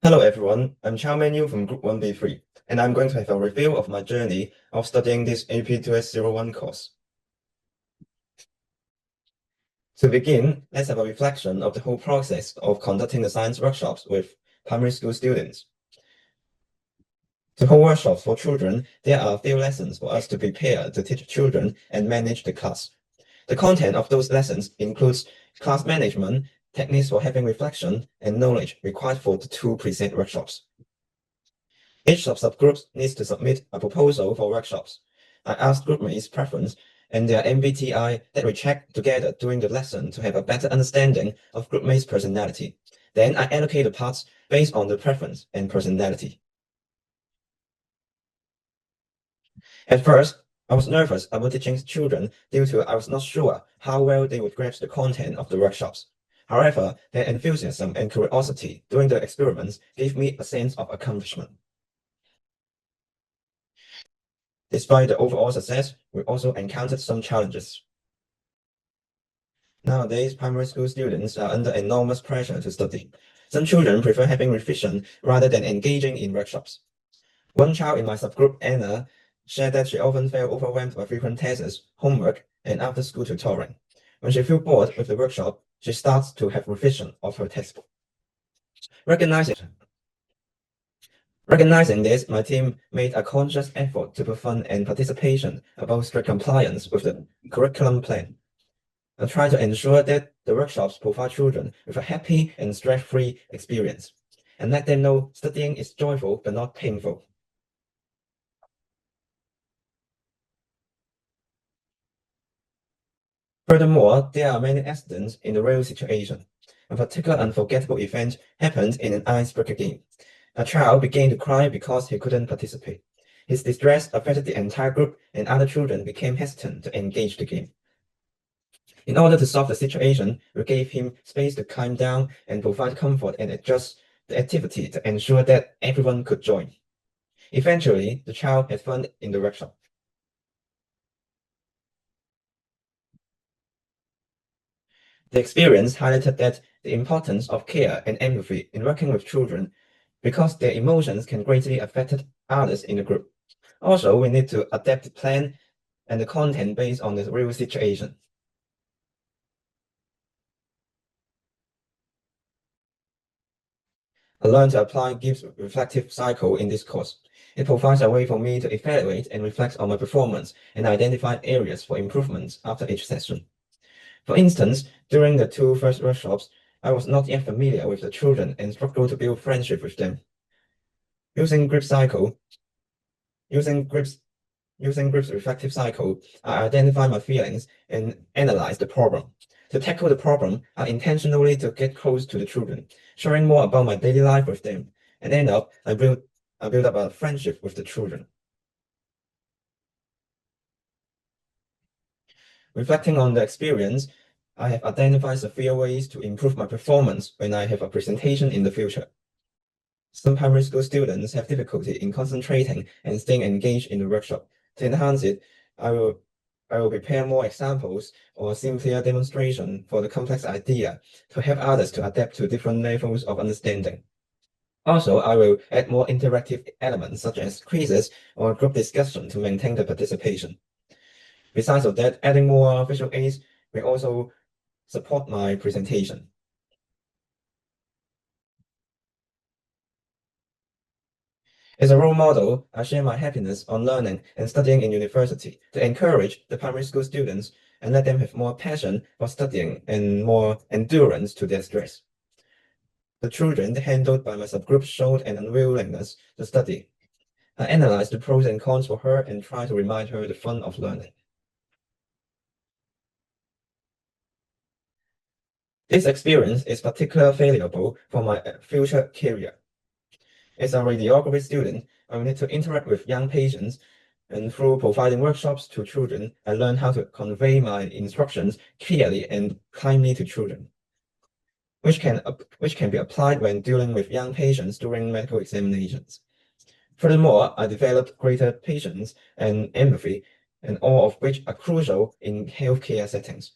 Hello everyone, I'm Chow Menu from Group 1B3, and I'm going to have a review of my journey of studying this Ap2s01 course. To begin, let's have a reflection of the whole process of conducting the science workshops with primary school students. To hold workshops for children, there are a few lessons for us to prepare to teach children and manage the class. The content of those lessons includes class management, techniques for having reflection, and knowledge required for the two preset workshops. Each subgroup needs to submit a proposal for workshops. I asked groupmates' preference and their MBTI that we check together during the lesson to have a better understanding of groupmates' personality. Then I allocate the parts based on the preference and personality. At first, I was nervous about teaching children due to I was not sure how well they would grasp the content of the workshops. However, their enthusiasm and curiosity during the experiments gave me a sense of accomplishment. Despite the overall success, we also encountered some challenges. Nowadays, primary school students are under enormous pressure to study. Some children prefer having revision rather than engaging in workshops. One child in my subgroup, Anna, shared that she often felt overwhelmed by frequent tests, homework, and after-school tutoring. When she feels bored with the workshop, she starts to have revision of her textbook. Recognizing this, my team made a conscious effort to put fun and participation about strict compliance with the curriculum plan. I try to ensure that the workshops provide children with a happy and stress-free experience, and let them know studying is joyful but not painful. Furthermore, there are many accidents in the real situation. A particular unforgettable event happened in an icebreaker game. A child began to cry because he couldn't participate. His distress affected the entire group, and other children became hesitant to engage the game. In order to solve the situation, we gave him space to calm down and provide comfort and adjust the activity to ensure that everyone could join. Eventually, the child had fun in the workshop. The experience highlighted that the importance of care and empathy in working with children because their emotions can greatly affect others in the group. Also, we need to adapt the plan and the content based on the real situation. I learned to apply Gibbs' reflective cycle in this course. It provides a way for me to evaluate and reflect on my performance and identify areas for improvements after each session. For instance, during the two first workshops, I was not yet familiar with the children and struggled to build friendship with them. Using Grip cycle, using Grip's Using Grip's reflective cycle, I identify my feelings and analyze the problem. To tackle the problem, I intentionally to get close to the children, sharing more about my daily life with them, and end up I build up a friendship with the children. Reflecting on the experience, I have identified a few ways to improve my performance when I have a presentation in the future. Some primary school students have difficulty in concentrating and staying engaged in the workshop. To enhance it, I will I will prepare more examples or simpler demonstration for the complex idea to help others to adapt to different levels of understanding. Also, I will add more interactive elements such as quizzes or group discussion to maintain the participation. Besides of that, adding more visual aids will also support my presentation. As a role model, I share my happiness on learning and studying in university to encourage the primary school students and let them have more passion for studying and more endurance to their stress. The children handled by my subgroup showed an unwillingness to study. I analyzed the pros and cons for her and tried to remind her the fun of learning. This experience is particularly valuable for my future career. As a radiography student, I will need to interact with young patients, and through providing workshops to children, I learned how to convey my instructions clearly and kindly to children, which can be applied when dealing with young patients during medical examinations. Furthermore, I developed greater patience and empathy, and all of which are crucial in healthcare settings.